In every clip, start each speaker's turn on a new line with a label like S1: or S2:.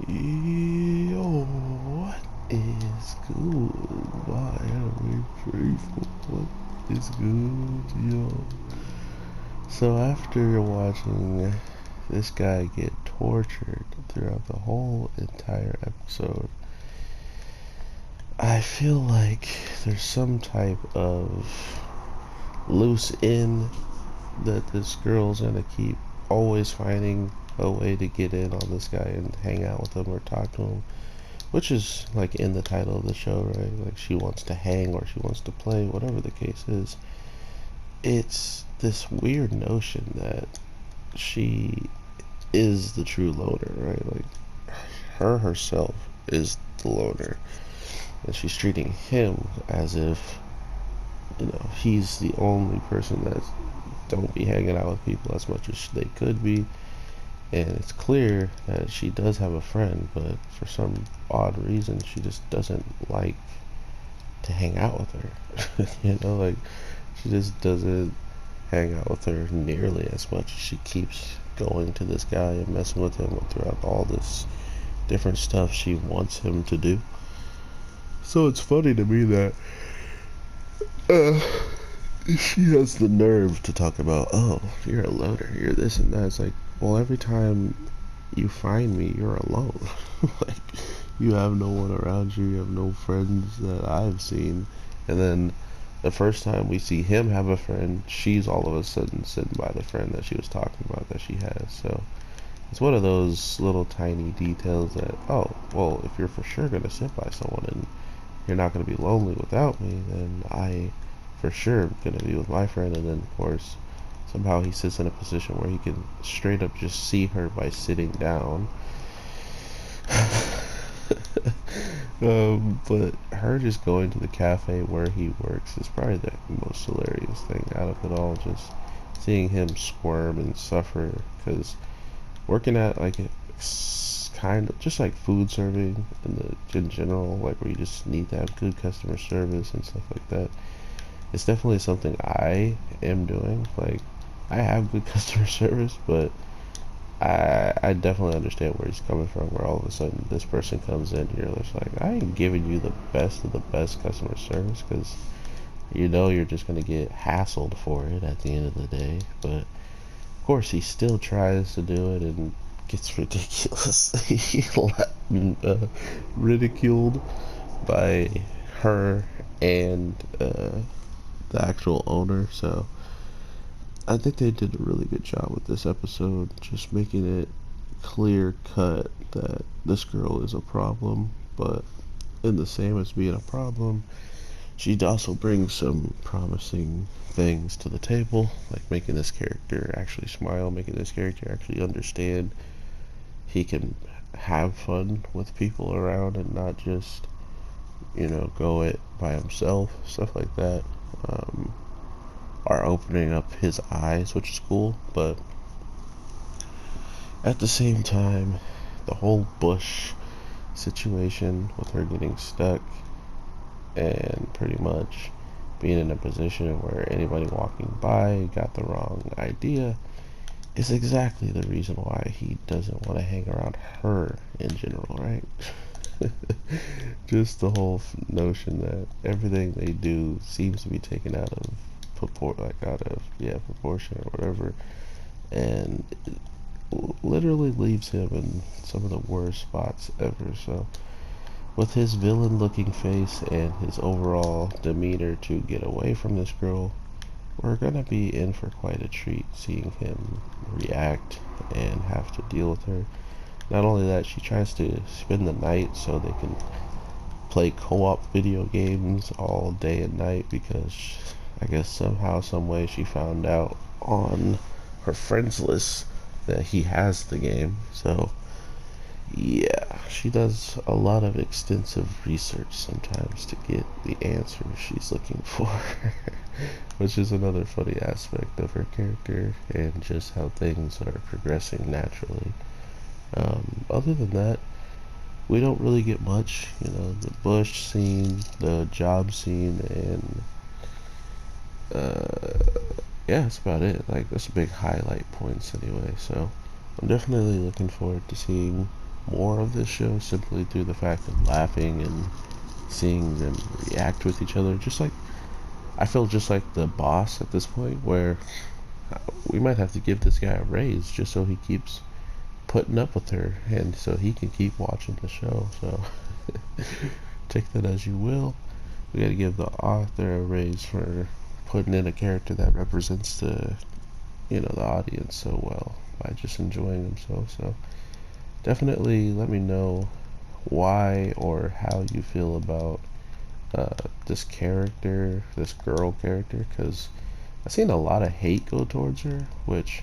S1: Yo, what is good? My enemy faithful. What is good, yo? So after watching this guy get tortured throughout the whole entire episode, I feel like there's some type of loose end that this girl's gonna keep always finding a way to get in on this guy and hang out with him or talk to him. Which is like in the title of the show, right? Like she wants to hang or she wants to play, whatever the case is. It's this weird notion that she is the true loner, right? Like her herself is the loner. And she's treating him as if, he's the only person that don't be hanging out with people as much as they could be. And it's clear that she does have a friend, but for some odd reason, she just doesn't like to hang out with her. Like she just doesn't hang out with her nearly as much. She keeps going to this guy and messing with him throughout all this different stuff she wants him to do. So it's funny to me that uh, she has the nerve to talk about, oh, you're a loner, you're this and that. It's like, well, every time you find me, you're alone. Like, you have no one around you, you have no friends that I've seen. And then the first time we see him have a friend, she's all of a sudden sitting by the friend that she was talking about that she has. So it's one of those little tiny details that, oh, well, if you're for sure going to sit by someone and you're not going to be lonely without me, then I for sure am going to be with my friend. And then, of course, somehow he sits in a position where he can straight up just see her by sitting down. But her just going to the cafe where he works is probably the most hilarious thing out of it all. Just seeing him squirm and suffer, because working at like a kind of just like food serving in general, like where you just need to have good customer service and stuff like that. It's definitely something I am doing. Like I have good customer service, but I definitely understand where he's coming from. Where all of a sudden this person comes in, you're just like, I ain't giving you the best of the best customer service, because you're just gonna get hassled for it at the end of the day. But of course, he still tries to do it and gets ridiculously ridiculed by her and the actual owner. So I think they did a really good job with this episode, just making it clear cut that this girl is a problem, but in the same as being a problem, she also brings some promising things to the table, like making this character actually smile, making this character actually understand he can have fun with people around and not just, go it by himself, stuff like that. Um, are opening up his eyes, which is cool, but at the same time, the whole bush situation with her getting stuck and pretty much being in a position where anybody walking by got the wrong idea is exactly the reason why he doesn't want to hang around her in general, right? Just the whole notion that everything they do seems to be taken out of proportion or whatever, and it literally leaves him in some of the worst spots ever. So with his villain looking face and his overall demeanor to get away from this girl, we're gonna be in for quite a treat seeing him react and have to deal with her. Not only that, she tries to spend the night so they can play co-op video games all day and night, because I guess somehow, some way she found out on her friends list that he has the game. So yeah, she does a lot of extensive research sometimes to get the answer she's looking for. Which is another funny aspect of her character and just how things are progressing naturally. Other than that, we don't really get much. The bush scene, the job scene, and yeah, that's about it. Like, that's big highlight points anyway. So I'm definitely looking forward to seeing more of this show simply through the fact of laughing and seeing them react with each other. Just like, I feel just like the boss at this point, where we might have to give this guy a raise just so he keeps putting up with her and so he can keep watching the show. So take that as you will. We gotta give the author a raise for putting in a character that represents the audience so well by just enjoying themselves. So definitely let me know why or how you feel about this character, this girl character, because I've seen a lot of hate go towards her, which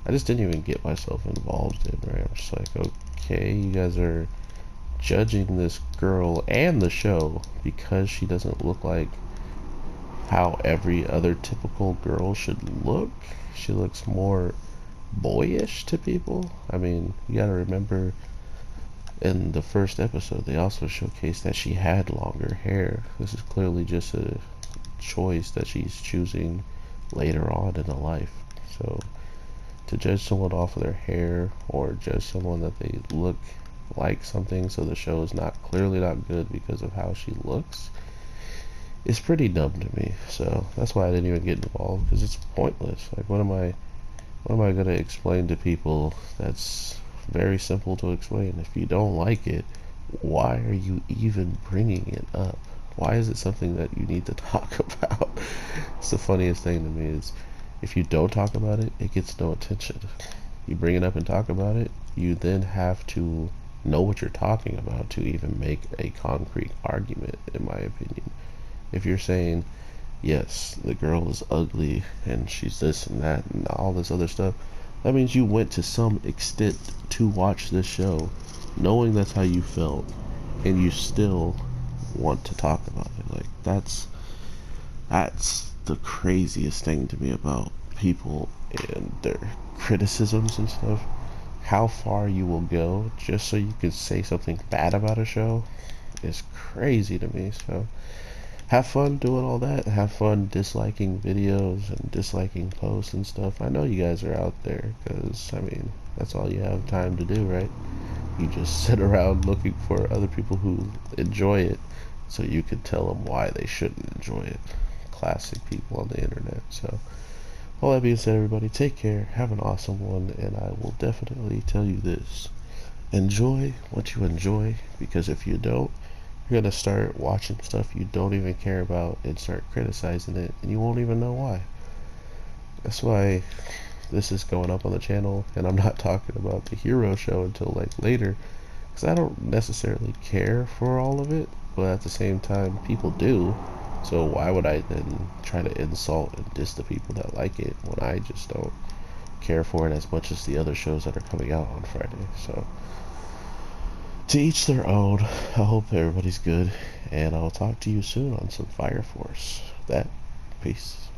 S1: I just didn't even get myself involved in, right? I'm just like, okay, you guys are judging this girl and the show because she doesn't look like how every other typical girl should look. She looks more boyish to people. I mean, you gotta remember in the first episode they also showcased that she had longer hair. This is clearly just a choice that she's choosing later on in her life. So to judge someone off of their hair or judge someone that they look like something so the show is not clearly not good because of how she looks, it's pretty dumb to me. So that's why I didn't even get involved, because it's pointless. Like, what am I gonna explain to people that's very simple to explain? If you don't like it, why are you even bringing it up? Why is it something that you need to talk about? It's the funniest thing to me is, if you don't talk about it, it gets no attention. You bring it up and talk about it, you then have to know what you're talking about to even make a concrete argument, in my opinion. If you're saying, yes, the girl is ugly and she's this and that and all this other stuff, that means you went to some extent to watch this show knowing that's how you felt, and you still want to talk about it. Like, that's the craziest thing to me about people and their criticisms and stuff. How far you will go just so you can say something bad about a show is crazy to me. So have fun doing all that. Have fun disliking videos and disliking posts and stuff. I know you guys are out there because, I mean, that's all you have time to do, right? You just sit around looking for other people who enjoy it so you can tell them why they shouldn't enjoy it. Classic people on the internet. So all that being said, everybody, take care, have an awesome one, and I will definitely tell you this: enjoy what you enjoy, because if you don't, you're gonna start watching stuff you don't even care about and start criticizing it, and you won't even know why. That's why this is going up on the channel, and I'm not talking about the hero show until like later, because I don't necessarily care for all of it, but at the same time, people do. So why would I then try to insult and diss the people that like it when I just don't care for it as much as the other shows that are coming out on Friday? So to each their own. I hope everybody's good, and I'll talk to you soon on some Fire Force. Peace.